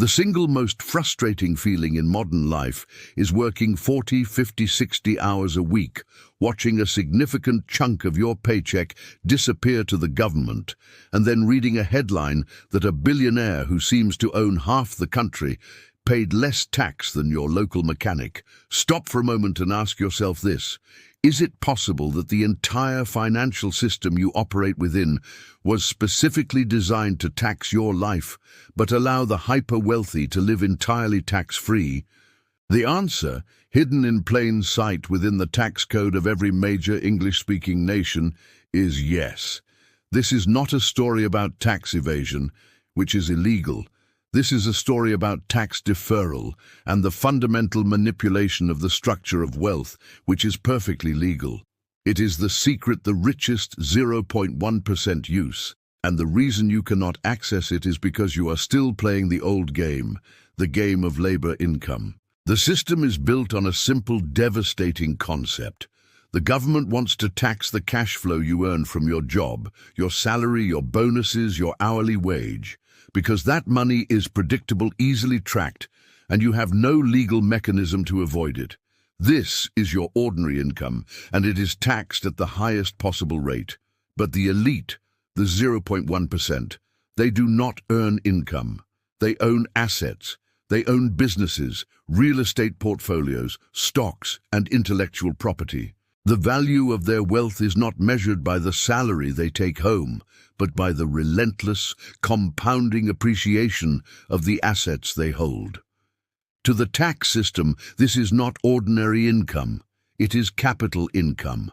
The single most frustrating feeling in modern life is working 40, 50, 60 hours a week, watching a significant chunk of your paycheck disappear to the government, and then reading a headline that a billionaire who seems to own half the country paid less tax than your local mechanic. Stop for a moment and ask yourself this. Is it possible that the entire financial system you operate within was specifically designed to tax your life, but allow the hyper-wealthy to live entirely tax-free? The answer, hidden in plain sight within the tax code of every major English-speaking nation, is yes. This is not a story about tax evasion, which is illegal. This is a story about tax deferral and the fundamental manipulation of the structure of wealth, which is perfectly legal. It is the secret the richest 0.1% use, and the reason you cannot access it is because you are still playing the old game, the game of labor income. The system is built on a simple, devastating concept. The government wants to tax the cash flow you earn from your job, your salary, your bonuses, your hourly wage, because that money is predictable, easily tracked, and you have no legal mechanism to avoid it. This is your ordinary income, and it is taxed at the highest possible rate. But the elite, the 0.1%, they do not earn income. They own assets. They own businesses, real estate portfolios, stocks, and intellectual property. The value of their wealth is not measured by the salary they take home, but by the relentless, compounding appreciation of the assets they hold. To the tax system, this is not ordinary income. It is capital income.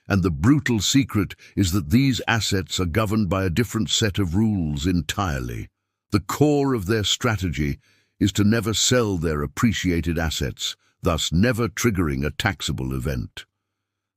And the brutal secret is that these assets are governed by a different set of rules entirely. The core of their strategy is to never sell their appreciated assets, thus never triggering a taxable event.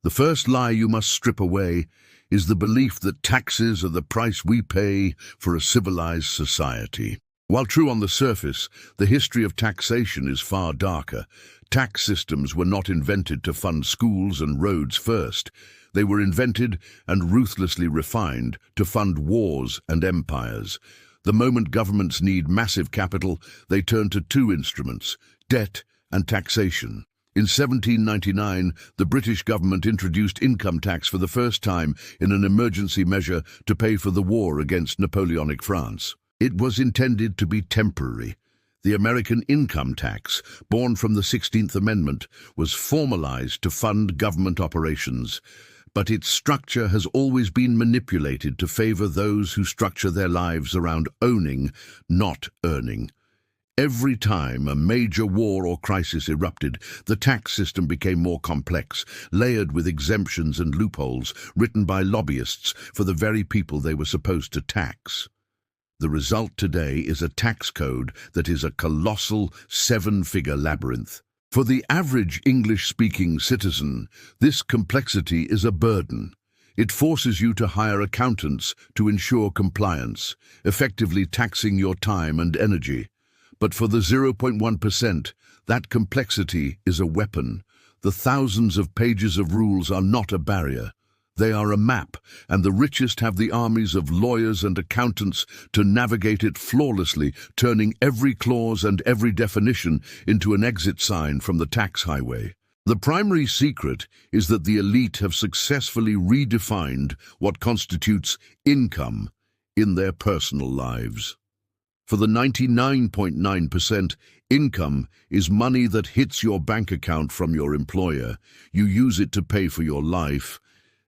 The first lie you must strip away is the belief that taxes are the price we pay for a civilized society. While true on the surface, the history of taxation is far darker. Tax systems were not invented to fund schools and roads first. They were invented and ruthlessly refined to fund wars and empires. The moment governments need massive capital, they turn to two instruments, debt and taxation. In 1799, the British government introduced income tax for the first time in an emergency measure to pay for the war against Napoleonic France. It was intended to be temporary. The American income tax, born from the 16th Amendment, was formalized to fund government operations, but its structure has always been manipulated to favor those who structure their lives around owning, not earning. Every time a major war or crisis erupted, the tax system became more complex, layered with exemptions and loopholes written by lobbyists for the very people they were supposed to tax. The result today is a tax code that is a colossal seven-figure labyrinth. For the average English-speaking citizen, this complexity is a burden. It forces you to hire accountants to ensure compliance, effectively taxing your time and energy. But for the 0.1%, that complexity is a weapon. The thousands of pages of rules are not a barrier. They are a map, and the richest have the armies of lawyers and accountants to navigate it flawlessly, turning every clause and every definition into an exit sign from the tax highway. The primary secret is that the elite have successfully redefined what constitutes income in their personal lives. For the 99.9%, income is money that hits your bank account from your employer. You use it to pay for your life,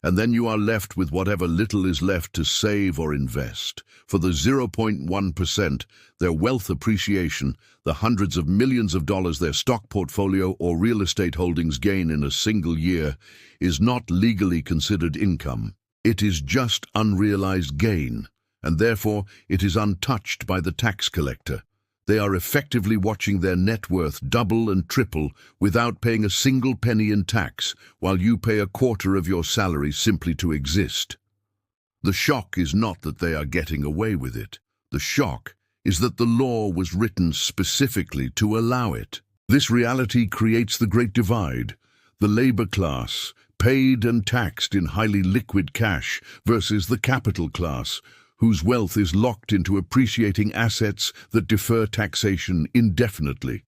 and then you are left with whatever little is left to save or invest. For the 0.1%, their wealth appreciation, the hundreds of millions of dollars their stock portfolio or real estate holdings gain in a single year, is not legally considered income. It is just unrealized gain, and therefore it is untouched by the tax collector. They are effectively watching their net worth double and triple without paying a single penny in tax, while you pay a quarter of your salary simply to exist. The shock is not that they are getting away with it. The shock is that the law was written specifically to allow it. This reality creates the great divide. The labor class, paid and taxed in highly liquid cash, versus the capital class, whose wealth is locked into appreciating assets that defer taxation indefinitely.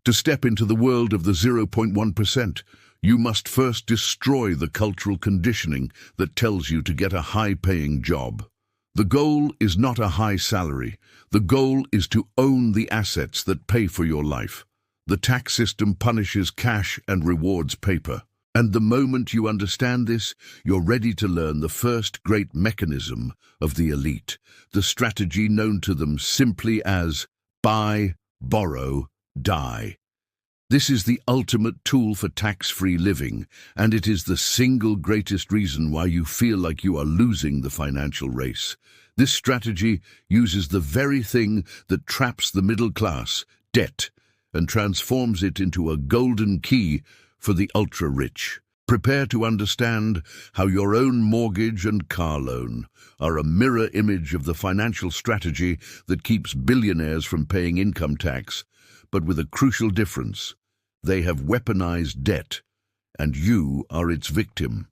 To step into the world of the 0.1%, you must first destroy the cultural conditioning that tells you to get a high-paying job. The goal is not a high salary. The goal is to own the assets that pay for your life. The tax system punishes cash and rewards paper. And the moment you understand this, you're ready to learn the first great mechanism of the elite, the strategy known to them simply as buy, borrow, die. This is the ultimate tool for tax-free living, and it is the single greatest reason why you feel like you are losing the financial race. This strategy uses the very thing that traps the middle class, debt, and transforms it into a golden key for the ultra-rich. Prepare to understand how your own mortgage and car loan are a mirror image of the financial strategy that keeps billionaires from paying income tax, but with a crucial difference. They have weaponized debt, and you are its victim.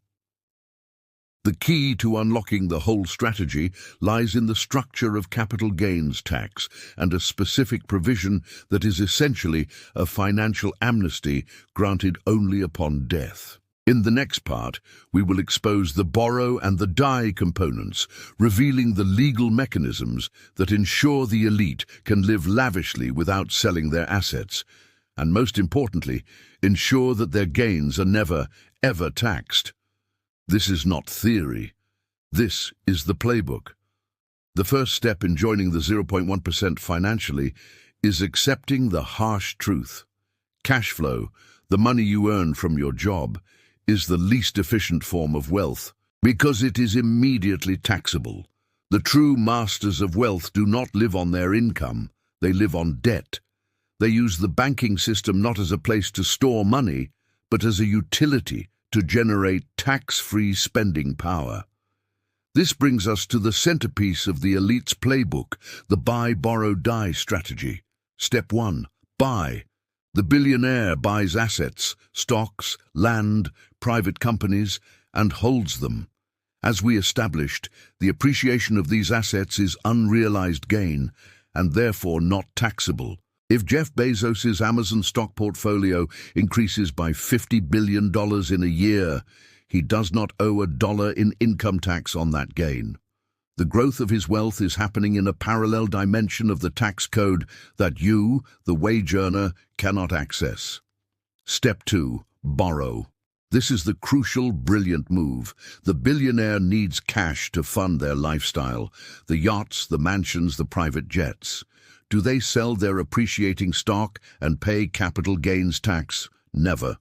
The key to unlocking the whole strategy lies in the structure of capital gains tax and a specific provision that is essentially a financial amnesty granted only upon death. In the next part, we will expose the borrow and the die components, revealing the legal mechanisms that ensure the elite can live lavishly without selling their assets, and most importantly, ensure that their gains are never, ever taxed. This is not theory. This is the playbook. The first step in joining the 0.1% financially is accepting the harsh truth. Cash flow, the money you earn from your job, is the least efficient form of wealth because it is immediately taxable. The true masters of wealth do not live on their income, they live on debt. They use the banking system not as a place to store money, but as a utility to generate tax-free spending power. This brings us to the centerpiece of the elite's playbook, the buy, borrow, die strategy. Step 1. Buy. The billionaire buys assets, stocks, land, private companies, and holds them. As we established, the appreciation of these assets is unrealized gain, and therefore not taxable. If Jeff Bezos's Amazon stock portfolio increases by $50 billion in a year, he does not owe a dollar in income tax on that gain. The growth of his wealth is happening in a parallel dimension of the tax code that you, the wage earner, cannot access. Step 2. Borrow. This is the crucial, brilliant move. The billionaire needs cash to fund their lifestyle, the yachts, the mansions, the private jets. Do they sell their appreciating stock and pay capital gains tax? Never.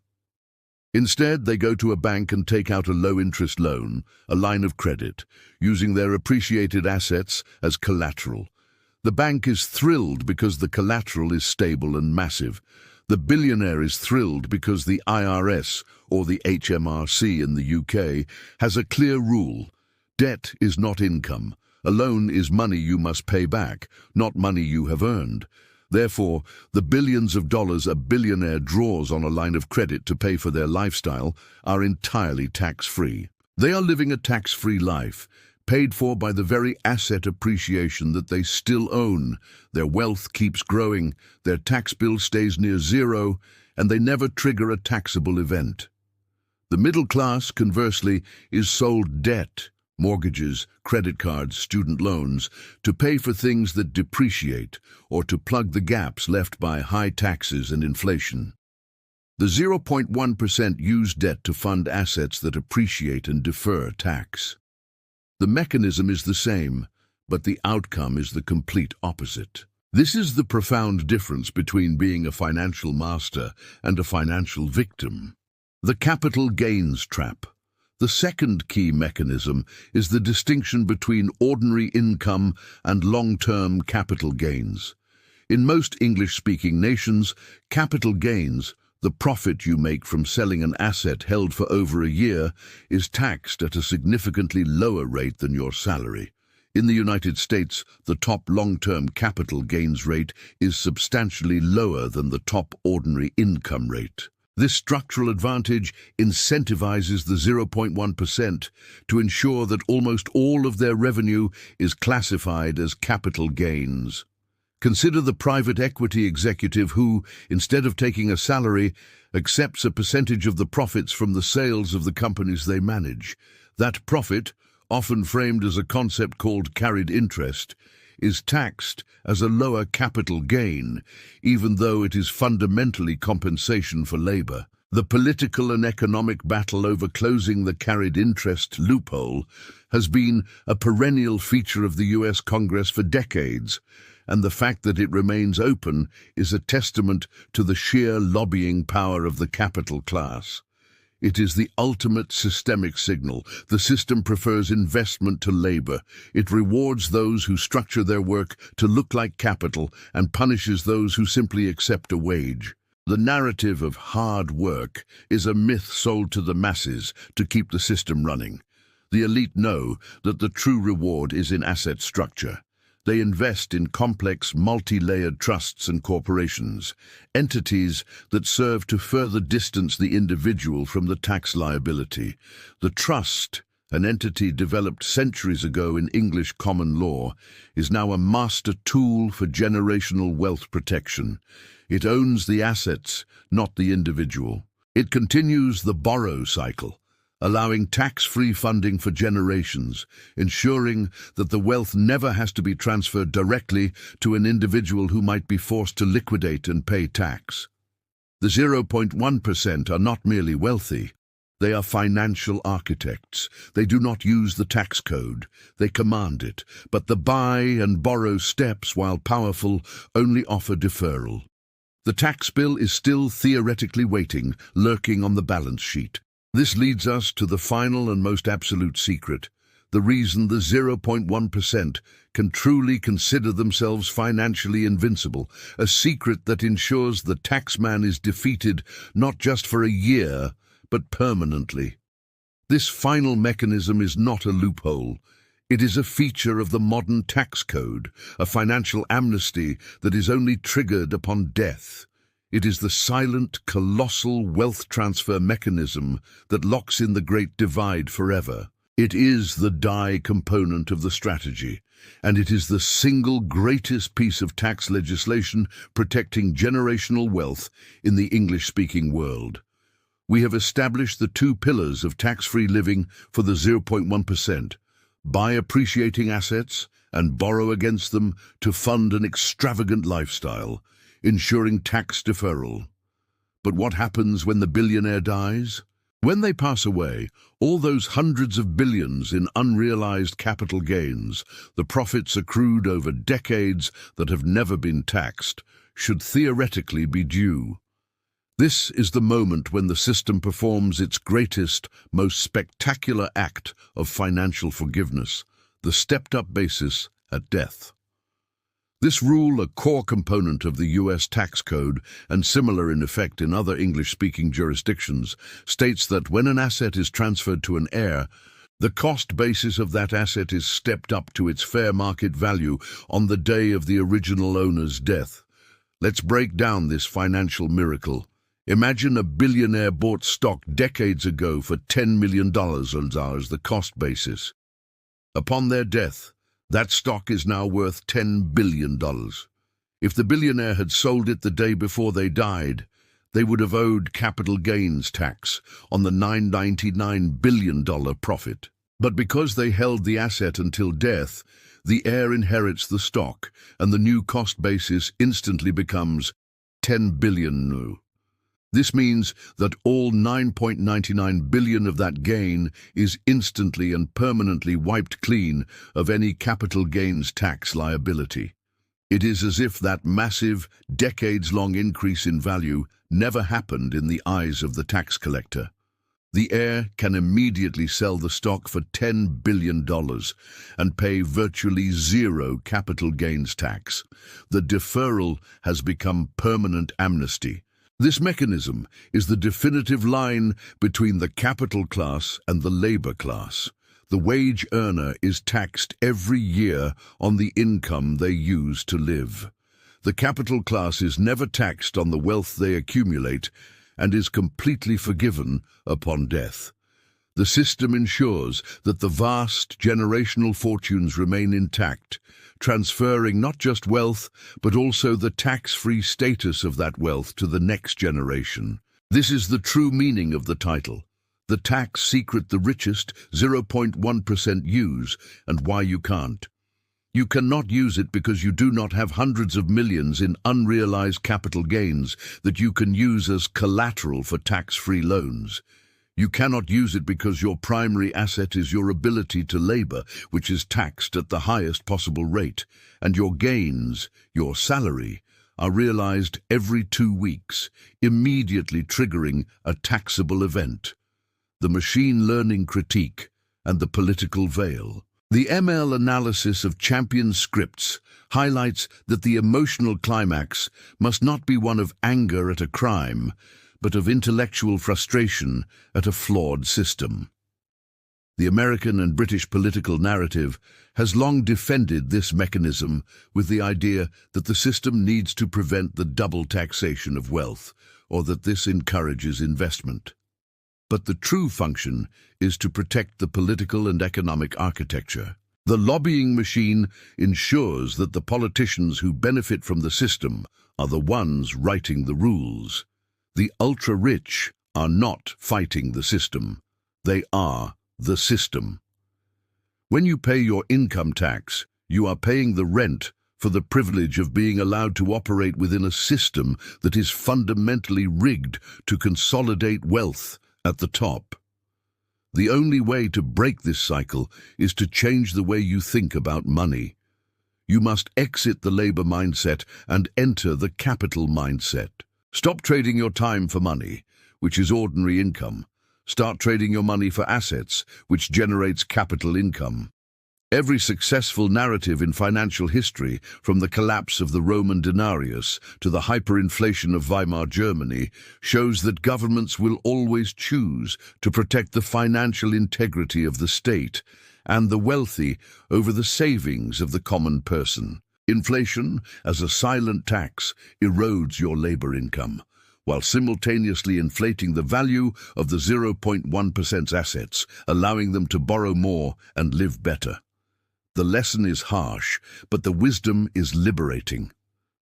Instead, they go to a bank and take out a low-interest loan, a line of credit, using their appreciated assets as collateral. The bank is thrilled because the collateral is stable and massive. The billionaire is thrilled because the IRS, or the HMRC in the UK, has a clear rule. Debt is not income. A loan is money you must pay back, not money you have earned. Therefore, the billions of dollars a billionaire draws on a line of credit to pay for their lifestyle are entirely tax-free. They are living a tax-free life, paid for by the very asset appreciation that they still own. Their wealth keeps growing, their tax bill stays near zero, and they never trigger a taxable event. The middle class, conversely, is sold debt, mortgages, credit cards, student loans, to pay for things that depreciate or to plug the gaps left by high taxes and inflation. The 0.1% use debt to fund assets that appreciate and defer tax. The mechanism is the same, but the outcome is the complete opposite. This is the profound difference between being a financial master and a financial victim. The capital gains trap. The second key mechanism is the distinction between ordinary income and long-term capital gains. In most English-speaking nations, capital gains, the profit you make from selling an asset held for over a year, is taxed at a significantly lower rate than your salary. In the United States, the top long-term capital gains rate is substantially lower than the top ordinary income rate. This structural advantage incentivizes the 0.1% to ensure that almost all of their revenue is classified as capital gains. Consider the private equity executive who, instead of taking a salary, accepts a percentage of the profits from the sales of the companies they manage. That profit, often framed as a concept called carried interest, is taxed as a lower capital gain, even though it is fundamentally compensation for labor. The political and economic battle over closing the carried interest loophole has been a perennial feature of the US Congress for decades, and the fact that it remains open is a testament to the sheer lobbying power of the capital class. It is the ultimate systemic signal. The system prefers investment to labor. It rewards those who structure their work to look like capital and punishes those who simply accept a wage. The narrative of hard work is a myth sold to the masses to keep the system running. The elite know that the true reward is in asset structure. They invest in complex, multi-layered trusts and corporations, entities that serve to further distance the individual from the tax liability. The trust, an entity developed centuries ago in English common law, is now a master tool for generational wealth protection. It owns the assets, not the individual. It continues the borrow cycle, allowing tax-free funding for generations, ensuring that the wealth never has to be transferred directly to an individual who might be forced to liquidate and pay tax. The 0.1% are not merely wealthy. They are financial architects. They do not use the tax code. They command it. But the buy and borrow steps, while powerful, only offer deferral. The tax bill is still theoretically waiting, lurking on the balance sheet. This leads us to the final and most absolute secret, the reason the 0.1% can truly consider themselves financially invincible, a secret that ensures the taxman is defeated not just for a year, but permanently. This final mechanism is not a loophole. It is a feature of the modern tax code, a financial amnesty that is only triggered upon death. It is the silent, colossal wealth transfer mechanism that locks in the Great Divide forever. It is the die component of the strategy, and it is the single greatest piece of tax legislation protecting generational wealth in the English-speaking world. We have established the two pillars of tax-free living for the 0.1%. Buy appreciating assets and borrow against them to fund an extravagant lifestyle, ensuring tax deferral. But what happens when the billionaire dies? When they pass away, all those hundreds of billions in unrealized capital gains, the profits accrued over decades that have never been taxed, should theoretically be due. This is the moment when the system performs its greatest, most spectacular act of financial forgiveness, the stepped-up basis at death. This rule, a core component of the US tax code and similar in effect in other English-speaking jurisdictions, states that when an asset is transferred to an heir, the cost basis of that asset is stepped up to its fair market value on the day of the original owner's death. Let's break down this financial miracle. Imagine a billionaire bought stock decades ago for $10 million as the cost basis. Upon their death, that stock is now worth $10 billion. If the billionaire had sold it the day before they died, they would have owed capital gains tax on the $999 billion profit. But because they held the asset until death, the heir inherits the stock, and the new cost basis instantly becomes $10 billion. This means that all $9.99 billion of that gain is instantly and permanently wiped clean of any capital gains tax liability. It is as if that massive, decades-long increase in value never happened in the eyes of the tax collector. The heir can immediately sell the stock for $10 billion and pay virtually zero capital gains tax. The deferral has become permanent amnesty. This mechanism is the definitive line between the capital class and the labor class. The wage earner is taxed every year on the income they use to live. The capital class is never taxed on the wealth they accumulate, and is completely forgiven upon death. The system ensures that the vast generational fortunes remain intact, transferring not just wealth, but also the tax-free status of that wealth to the next generation. This is the true meaning of the title, The Tax Secret the Richest, 0.1% Use, and Why You Can't. You cannot use it because you do not have hundreds of millions in unrealized capital gains that you can use as collateral for tax-free loans. You cannot use it because your primary asset is your ability to labor, which is taxed at the highest possible rate, and your gains, your salary, are realized every 2 weeks, immediately triggering a taxable event. The machine learning critique and the political veil. The ML analysis of champion scripts highlights that the emotional climax must not be one of anger at a crime, but of intellectual frustration at a flawed system. The American and British political narrative has long defended this mechanism with the idea that the system needs to prevent the double taxation of wealth, or that this encourages investment. But the true function is to protect the political and economic architecture. The lobbying machine ensures that the politicians who benefit from the system are the ones writing the rules. The ultra-rich are not fighting the system. They are the system. When you pay your income tax, you are paying the rent for the privilege of being allowed to operate within a system that is fundamentally rigged to consolidate wealth at the top. The only way to break this cycle is to change the way you think about money. You must exit the labor mindset and enter the capital mindset. Stop trading your time for money, which is ordinary income. Start trading your money for assets, which generates capital income. Every successful narrative in financial history, from the collapse of the Roman denarius to the hyperinflation of Weimar Germany, shows that governments will always choose to protect the financial integrity of the state and the wealthy over the savings of the common person. Inflation, as a silent tax, erodes your labor income, while simultaneously inflating the value of the 0.1% assets, allowing them to borrow more and live better. The lesson is harsh, but the wisdom is liberating.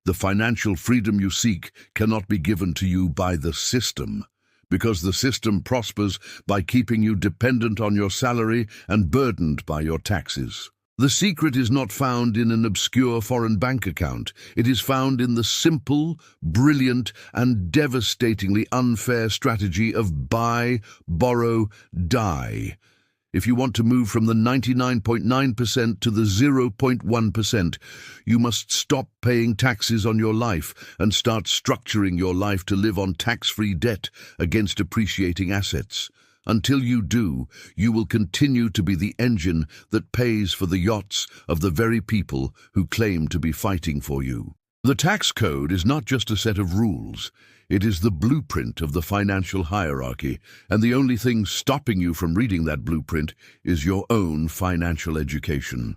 The financial freedom you seek cannot be given to you by the system, because the system prospers by keeping you dependent on your salary and burdened by your taxes. The secret is not found in an obscure foreign bank account. It is found in the simple, brilliant, and devastatingly unfair strategy of buy, borrow, die. If you want to move from the 99.9% to the 0.1%, you must stop paying taxes on your life and start structuring your life to live on tax-free debt against appreciating assets. Until you do, you will continue to be the engine that pays for the yachts of the very people who claim to be fighting for you. The tax code is not just a set of rules. It is the blueprint of the financial hierarchy, and the only thing stopping you from reading that blueprint is your own financial education.